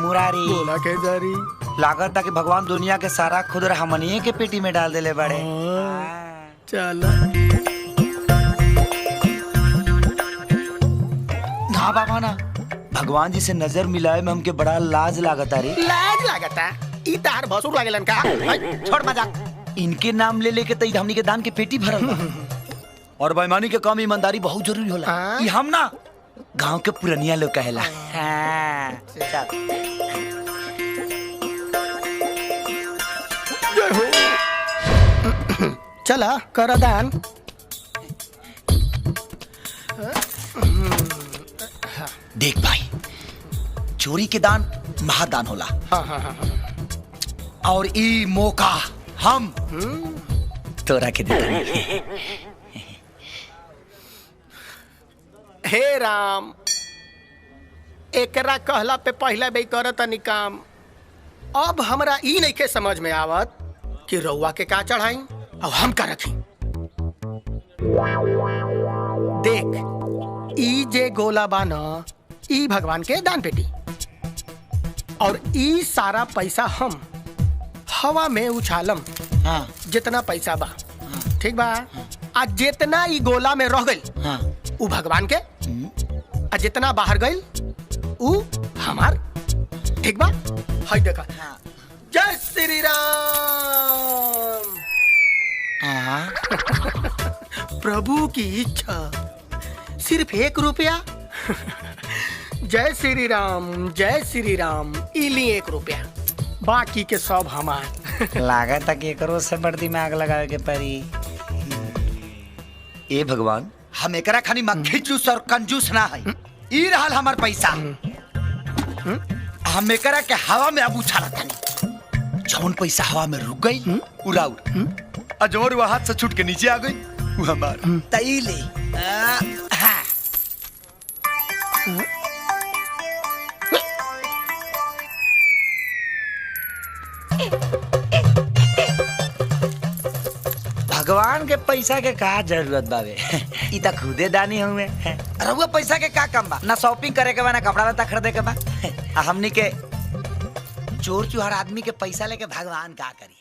मुरारी बोला के जारी लागत था कि भगवान दुनिया के सारा खुदरा हमनिए के पेटी में डाल देले बड़े। चल ना बाबा ना, भगवान जी से नजर मिलाए में हमके बड़ा लाज लागता रे। लाज लागता ई तार भसुर लागलन का। छोड़ मजाक। इनके नाम ले लेके तो हमनी के दान के पेटी भरल बा। और बेईमानी के काम ईमानदारी बहुत जरूरी होला। ई हम ना गांव के पुरनिया लोग कहेला। चला कर दान। देख भाई, चोरी के दान महादान होला। और ई मौका हम तोरा के देते। हे राम, एकरा कहला पे पहले बे करत तनी काम। अब हमरा ई नहीं के समझ में आवत कि रउआ के का चढ़ाई और हम का रखी। देख, ई जे गोला बा न, ई भगवान के दान पेटी और ई सारा पैसा हम हवा में उछालम। हाँ। जितना पैसा बा, ठीक बा। आ जितना ई गोला में रह गइल, हाँ। उ भगवान के, आ जितना बाहर गइल उ हमार, ठीक बा। हाय देखा। हाँ। जय श्री राम। प्रभु की इच्छा, सिर्फ 1 रुपया। जय श्री राम, इली 1 रुपया, बाकी के सब हमार। लागत है कि एकरो से बड़ दिमाग लगावे के पड़ी। ए भगवान, हम एकरा खानी मक्खी चूस और कंजूस ना है। ई रहल हमार पैसा, हम एकरा के हवा में अब उछालत हनी। जौन पैसा हवा में रुक गई उड़ाउर, और जौन वो हाथ से छूट के नीचे आ गई वो हमार। तईले भगवान के पैसा के का जरूरत बावे। ई त खुदे दानी हुए। रउआ पैसा के का काम बा? ना शॉपिंग करे के बा, ना कपड़ा लत्ता खरीदे के बा। हमनी के चोर चुहार आदमी के पैसा लेके भगवान का करी।